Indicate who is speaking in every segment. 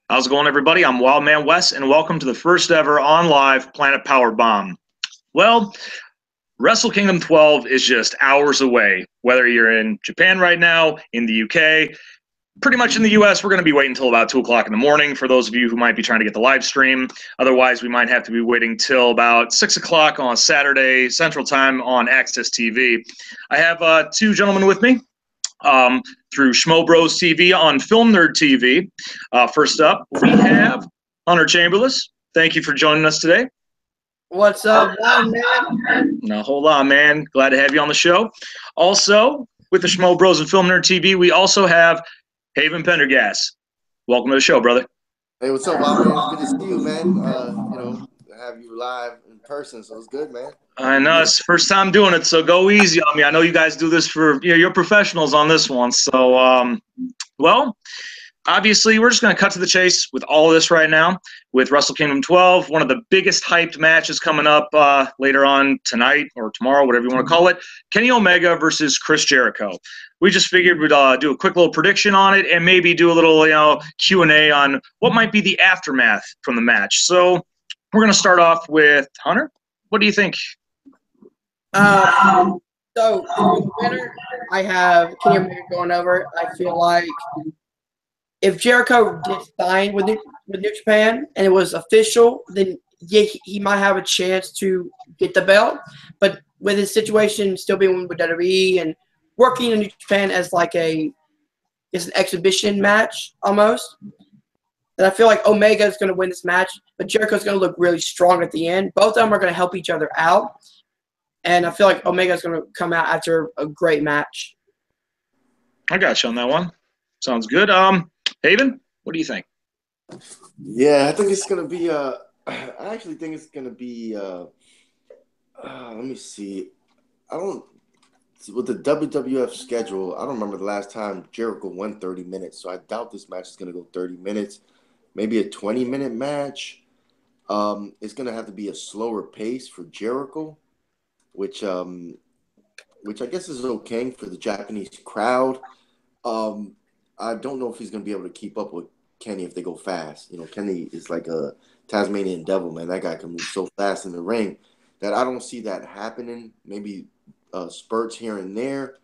Speaker 1: How's it going, everybody? I'm Wildman Wes, and welcome to the first ever on live Planet Powerbomb. Well, Wrestle Kingdom 12 is just hours away. Whether you're in Japan right now, in the UK, pretty much in the US, we're going to be waiting until about 2 o'clock in the morning for those of you who might be trying to get the live stream. Otherwise, we might have to be waiting till about 6 o'clock on Saturday Central Time on Access TV. I have two gentlemen with me. Through Schmo Bros TV on Film Nerd TV. First up, we have Hunter Chamberlain. Thank you for joining us today.
Speaker 2: What's up, man?
Speaker 1: Now, hold on, man. Glad to have you on the show. Also, with the Schmo Bros and Film Nerd TV, we also have Haven Pendergast. Welcome to the show, brother.
Speaker 3: Hey, what's up, Bob, man? It's good to see you, man. Have you live in person, so it's good, man.
Speaker 1: I know it's the first time doing it, so go easy on me. I know you guys do this for you're professionals on this one. So, well, obviously, we're just going to cut to the chase with all of this right now with Wrestle Kingdom 12, one of the biggest hyped matches coming up later on tonight or tomorrow, whatever you want to call it. Kenny Omega versus Chris Jericho. We just figured we'd do a quick little prediction on it and maybe do a little Q&A on what might be the aftermath from the match. So we're going to start off with Hunter. What do you think?
Speaker 2: So for the winner, I have Kenny Omega going over. I feel like if Jericho gets signed with New Japan and it was official, then yeah, he might have a chance to get the belt. But with his situation still being with WWE and working in New Japan as it's an exhibition match almost, and I feel like Omega is going to win this match, but Jericho's going to look really strong at the end. Both of them are going to help each other out, and I feel like Omega is going to come out after a great match.
Speaker 1: I got you on that one. Sounds good. Haven, what do you think?
Speaker 3: Yeah, I think it's going to be I actually think it's going to be let me see. With the WWF schedule, I don't remember the last time Jericho won 30 minutes, so I doubt this match is going to go 30 minutes. Maybe a 20-minute match. It's going to have to be a slower pace for Jericho, which I guess is okay for the Japanese crowd. I don't know if he's going to be able to keep up with Kenny if they go fast. Kenny is like a Tasmanian devil, man. That guy can move so fast in the ring that I don't see that happening. Maybe spurts here and there.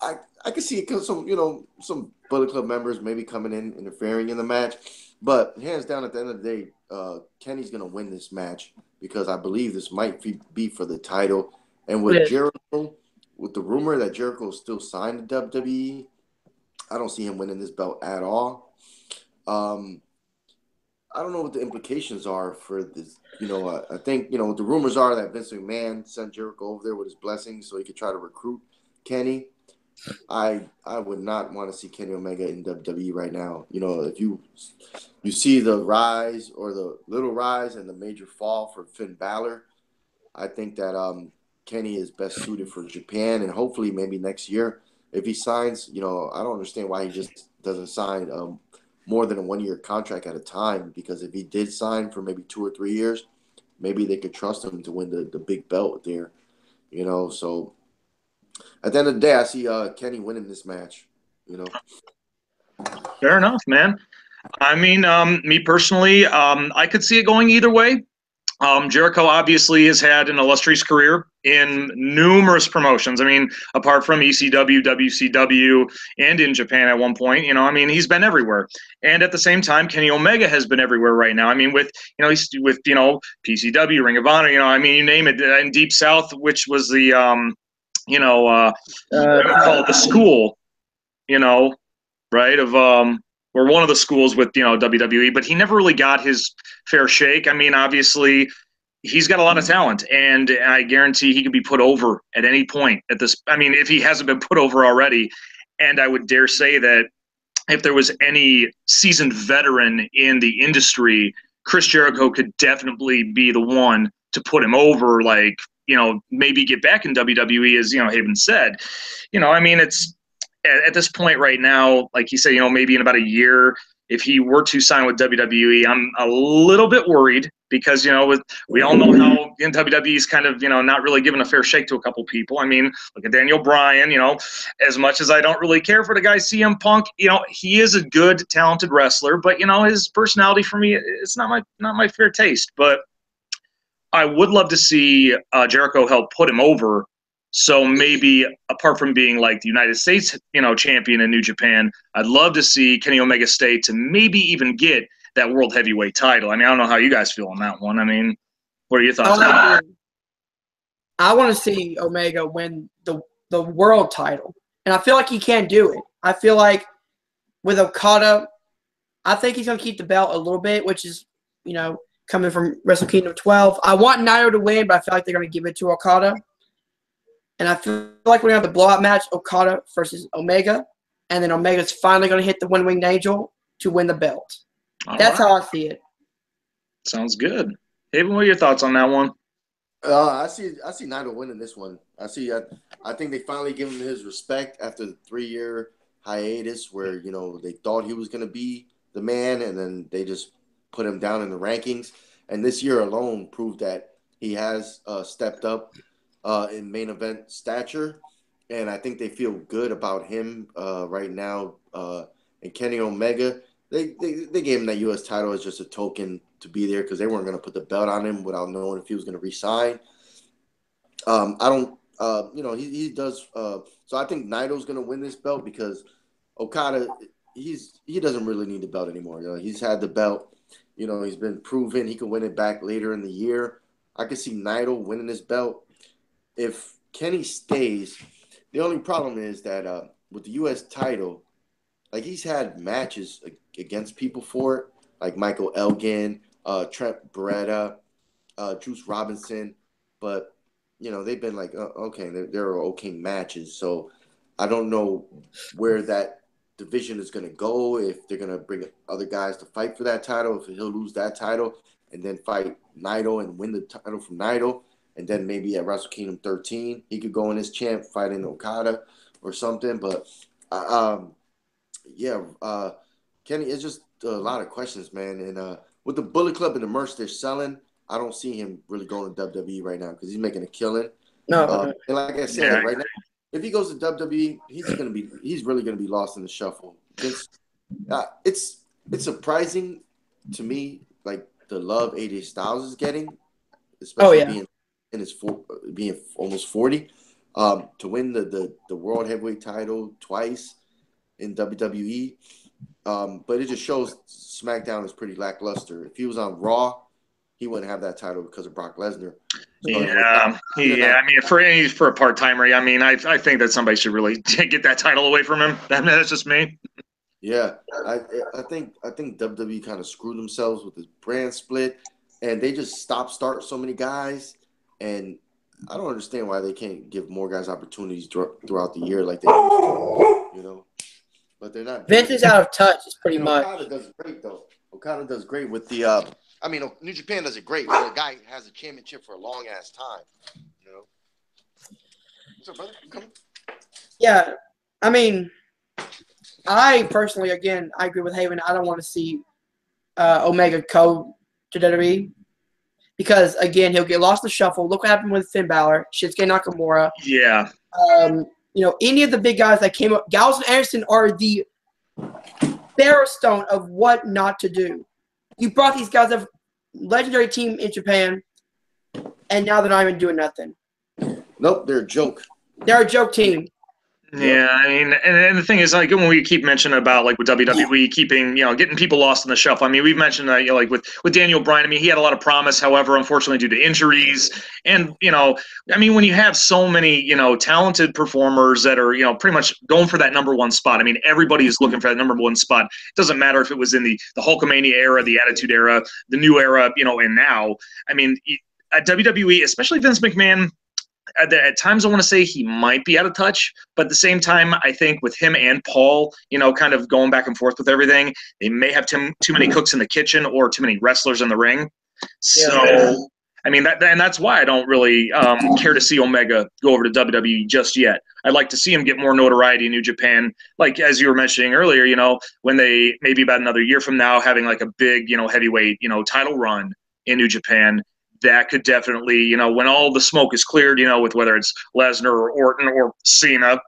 Speaker 3: I can see some Bullet Club members maybe coming in, interfering in the match. But hands down, at the end of the day, Kenny's going to win this match because I believe this might be for the title. And with Jericho, with the rumor that Jericho is still signed to WWE, I don't see him winning this belt at all. I don't know what the implications are for this. I think, the rumors are that Vince McMahon sent Jericho over there with his blessings so he could try to recruit Kenny. I would not want to see Kenny Omega in WWE right now. If you see the rise or the little rise and the major fall for Finn Balor, I think that Kenny is best suited for Japan, and hopefully maybe next year if he signs. I don't understand why he just doesn't sign more than a 1-year contract at a time, because if he did sign for maybe 2 or 3 years, maybe they could trust him to win the big belt there. So at the end of the day, I see Kenny winning this match.
Speaker 1: Fair enough, man. I mean, me personally, I could see it going either way. Jericho obviously has had an illustrious career in numerous promotions. I mean, apart from ECW, WCW, and in Japan at one point, he's been everywhere. And at the same time, Kenny Omega has been everywhere right now. I mean, he's with PCW, Ring of Honor, you name it. In Deep South, which was the, call it the school, right, of or one of the schools with WWE, but he never really got his fair shake. I mean, obviously, he's got a lot of talent, and I guarantee he could be put over at any point at this. I mean, if he hasn't been put over already, and I would dare say that if there was any seasoned veteran in the industry, Chris Jericho could definitely be the one to put him over. Maybe get back in WWE, as Haven said. I mean, it's. At this point right now, like you say, maybe in about a year, if he were to sign with WWE. I'm a little bit worried because, we all know how in WWE is kind of, not really giving a fair shake to a couple people. I mean, look at Daniel Bryan, as much as I don't really care for the guy CM Punk, he is a good, talented wrestler, but, his personality for me, it's not my fair taste. But I would love to see Jericho help put him over. So maybe apart from being like the United States, champion in New Japan, I'd love to see Kenny Omega stay to maybe even get that world heavyweight title. I mean, I don't know how you guys feel on that one. I mean, what are your thoughts?
Speaker 2: I want to see Omega win the world title, and I feel like he can do it. I feel like with Okada, I think he's going to keep the belt a little bit, which is, coming from Wrestle Kingdom 12. I want Naito to win, but I feel like they're going to give it to Okada. And I feel like we're going to have the blowout match, Okada versus Omega. And then Omega's finally going to hit the one-winged angel to win the belt. That's how I see it.
Speaker 1: Sounds good. Haven, what are your thoughts on that one?
Speaker 3: I see Naito winning this one. I think they finally give him his respect after the 3-year hiatus where, they thought he was going to be the man, and then they just put him down in the rankings. And this year alone proved that he has stepped up in main event stature, and I think they feel good about him right now. And Kenny Omega, they gave him that U.S. title as just a token to be there because they weren't going to put the belt on him without knowing if he was going to resign. He does. So I think Naito's going to win this belt because Okada, he doesn't really need the belt anymore. He's had the belt. He's been proven he can win it back later in the year. I could see Naito winning this belt. If Kenny stays, the only problem is that with the U.S. title, like he's had matches against people for it, like Michael Elgin, Trent Beretta, Juice Robinson, but they've been like okay, they're okay matches. So I don't know where that division is going to go. If they're going to bring other guys to fight for that title, if he'll lose that title and then fight Naito and win the title from Naito. And then maybe at Wrestle Kingdom 13, he could go in as champ fighting Okada or something. But, Kenny, it's just a lot of questions, man. And with the Bullet Club and the merch they're selling, I don't see him really going to WWE right now because he's making a killing.
Speaker 2: No.
Speaker 3: And like I said, right now, if he goes to WWE, he's really going to be lost in the shuffle. It's surprising to me, like the love AJ Styles is getting, especially being almost 40, to win the world heavyweight title twice in WWE. But it just shows SmackDown is pretty lackluster. If he was on Raw, he wouldn't have that title because of Brock Lesnar.
Speaker 1: I mean, for a part-timer, I mean, I think that somebody should really get that title away from him. That's just me.
Speaker 3: Yeah, I think WWE kind of screwed themselves with this brand split, and they just start so many guys, and I don't understand why they can't give more guys opportunities throughout the year like they used to, But they're not.
Speaker 2: Vince is out of touch. It's pretty much.
Speaker 3: Okada does great though. Okada does great with the. New Japan does it great. When a guy has a championship for a long ass time, What's up, brother? Come.
Speaker 2: Yeah, I mean, I personally, again, I agree with Haven. I don't want to see Omega go to WWE because, again, he'll get lost in the shuffle. Look what happened with Finn Balor, Shinsuke Nakamura.
Speaker 1: Yeah.
Speaker 2: Any of the big guys that came up, Gallows and Anderson are the Barrowstone of what not to do. You brought these guys up, legendary team in Japan, and now they're not even doing nothing.
Speaker 3: Nope, they're a joke.
Speaker 2: They're a joke team.
Speaker 1: Yeah, I mean, and the thing is, like, when we keep mentioning about, like, with WWE keeping, getting people lost in the shuffle. I mean, we've mentioned that, like, with Daniel Bryan, I mean, he had a lot of promise, however, unfortunately, due to injuries. And, I mean, when you have so many, talented performers that are, pretty much going for that number one spot, I mean, everybody is looking for that number one spot. It doesn't matter if it was in the Hulkamania era, the Attitude Era, the new era, and now. I mean, at WWE, especially Vince McMahon, at times I want to say he might be out of touch, but at the same time, I think with him and Paul, kind of going back and forth with everything, they may have too many cooks in the kitchen or too many wrestlers in the ring. So I mean, and that's why I don't really care to see Omega go over to WWE just yet. I'd like to see him get more notoriety in New Japan, like as you were mentioning earlier. When they maybe about another year from now having like a big, heavyweight, title run in New Japan. That could definitely, when all the smoke is cleared, with whether it's Lesnar or Orton or Cena,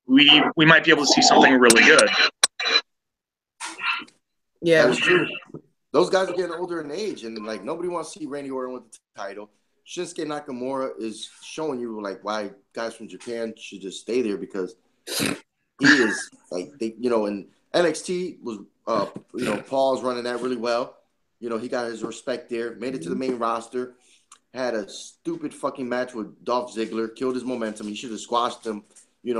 Speaker 1: we might be able to see something really good.
Speaker 2: Yeah,
Speaker 3: that's true. Those guys are getting older in age, and like nobody wants to see Randy Orton with the title. Shinsuke Nakamura is showing you like why guys from Japan should just stay there, because he is like and NXT was Paul's running that really well. He got his respect there, made it to the main roster, had a stupid fucking match with Dolph Ziggler, killed his momentum. He should have squashed him,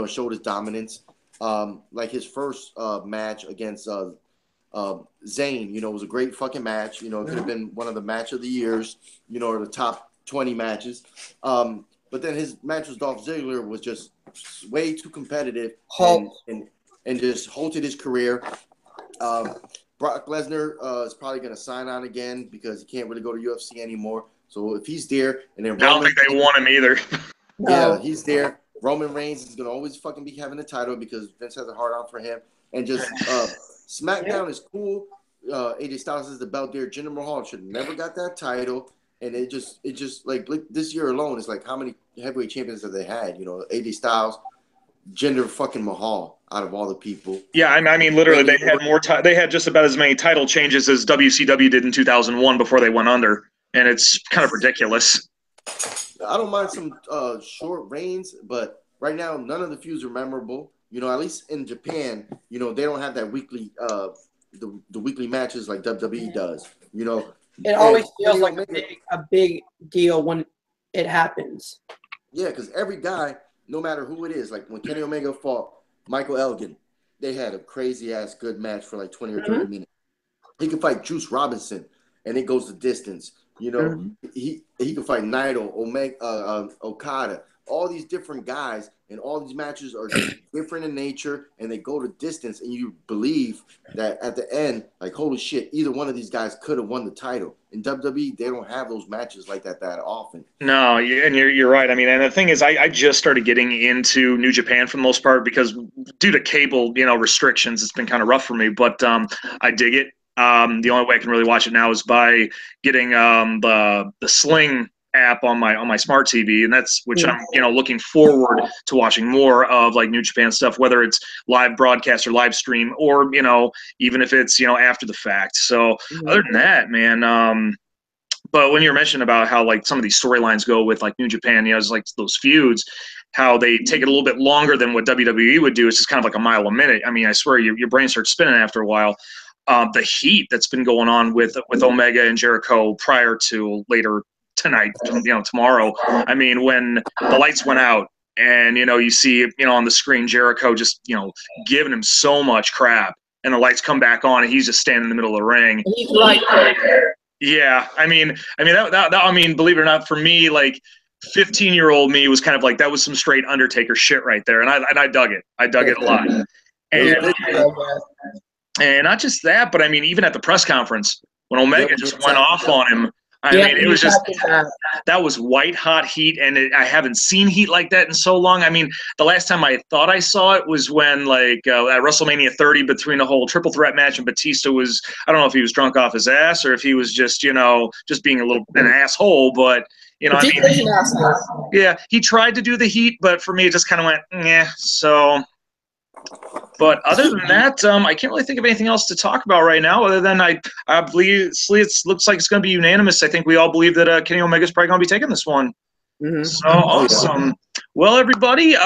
Speaker 3: showed his dominance. Like his first match against Zayn, was a great fucking match. It could have been one of the match of the years, or the top 20 matches. But then his match with Dolph Ziggler was just way too competitive and just halted his career. Brock Lesnar is probably going to sign on again because he can't really go to UFC anymore. So if he's there, and then
Speaker 1: I don't think they want him either.
Speaker 3: Yeah, he's there. Roman Reigns is going to always fucking be having the title because Vince has a hard on for him. And just SmackDown is cool. AJ Styles is the belt there. Jinder Mahal should have never got that title. And it just like this year alone is like how many heavyweight champions have they had? AJ Styles, Jinder fucking Mahal out of all the people.
Speaker 1: Yeah, I mean, literally, they had more. They had just about as many title changes as WCW did in 2001 before they went under, and it's kind of ridiculous.
Speaker 3: I don't mind some short reigns, but right now none of the feuds are memorable. At least in Japan, they don't have that weekly the weekly matches like WWE does.
Speaker 2: It always feels like a big deal when it happens.
Speaker 3: Yeah, because every guy, no matter who it is, like when Kenny Omega fought Michael Elgin, they had a crazy-ass good match for like 20 or 30 minutes. He could fight Juice Robinson, and it goes the distance. He can fight Naito, Omega, Okada, all these different guys, and all these matches are different in nature, and they go to distance, and you believe that at the end, like, holy shit, either one of these guys could have won the title. In WWE, they don't have those matches like that often.
Speaker 1: No, and you're right. I mean, and the thing is, I just started getting into New Japan for the most part because due to cable, restrictions, it's been kind of rough for me, but I dig it. The only way I can really watch it now is by getting the Sling app on my smart TV, and that's which I'm looking forward to watching more of, like New Japan stuff, whether it's live broadcast or live stream, or even if it's after the fact. So other than that, man. But when you were mentioning about how like some of these storylines go with like New Japan, it's like those feuds, how they take it a little bit longer than what WWE would do. It's just kind of like a mile a minute. I mean, I swear your brain starts spinning after a while. The heat that's been going on with Omega and Jericho prior to later tonight, tomorrow. I mean, when the lights went out and, you see, on the screen, Jericho just, giving him so much crap, and the lights come back on and he's just standing in the middle of the ring.
Speaker 2: He's right there.
Speaker 1: Yeah. I mean, believe it or not, for me, like 15-year-old me was kind of like, that was some straight Undertaker shit right there. And I dug it. I dug it a lot. And not just that, but I mean, even at the press conference when Omega just went off on him, I mean, it was just that was white hot heat, and I haven't seen heat like that in so long. I mean, the last time I thought I saw it was when like at WrestleMania 30, between the whole triple threat match, and Batista was, I don't know if he was drunk off his ass or if he was just just being an asshole, but I mean, yeah, he tried to do the heat, but for me it just kind of went yeah. So. But other than that, I can't really think of anything else to talk about right now, other than I believe it looks like it's going to be unanimous. I think we all believe that Kenny Omega is probably going to be taking this one. So awesome. Well, everybody,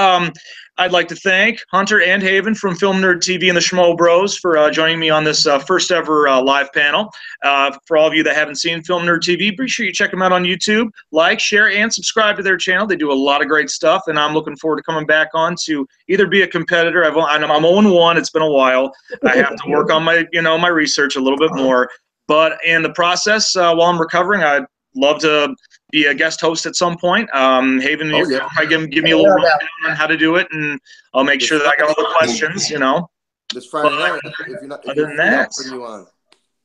Speaker 1: I'd like to thank Hunter and Haven from Film Nerd TV and the Schmo Bros for joining me on this first ever live panel. For all of you that haven't seen Film Nerd TV, be sure you check them out on YouTube. Like, share, and subscribe to their channel. They do a lot of great stuff, and I'm looking forward to coming back on to either be a competitor. I'm 0-1. It's been a while. I have to work on my my research a little bit more. But in the process, while I'm recovering, I'd love to be a guest host at some point. Haven, probably give me a little rundown on how to do it, and I'll make sure that I got all the questions,
Speaker 3: This Friday night, if you're not,
Speaker 1: other than that,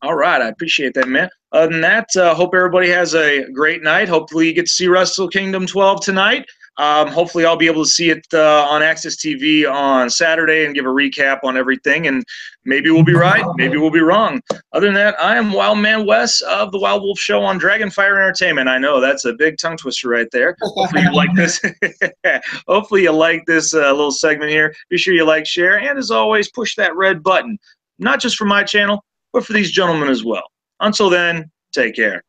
Speaker 1: all right, I appreciate that, man. Other than that, hope everybody has a great night. Hopefully you get to see Wrestle Kingdom 12 tonight. Hopefully I'll be able to see it on Access TV on Saturday and give a recap on everything, and maybe we'll be right, maybe we'll be wrong. Other than that, I am Wildman Wes of the Wild Wolf Show on Dragonfire Entertainment. I know that's a big tongue twister right there. Hopefully you like this. Hopefully you like this little segment here. Be sure you like, share, and as always, push that red button, not just for my channel, but for these gentlemen as well. Until then, take care.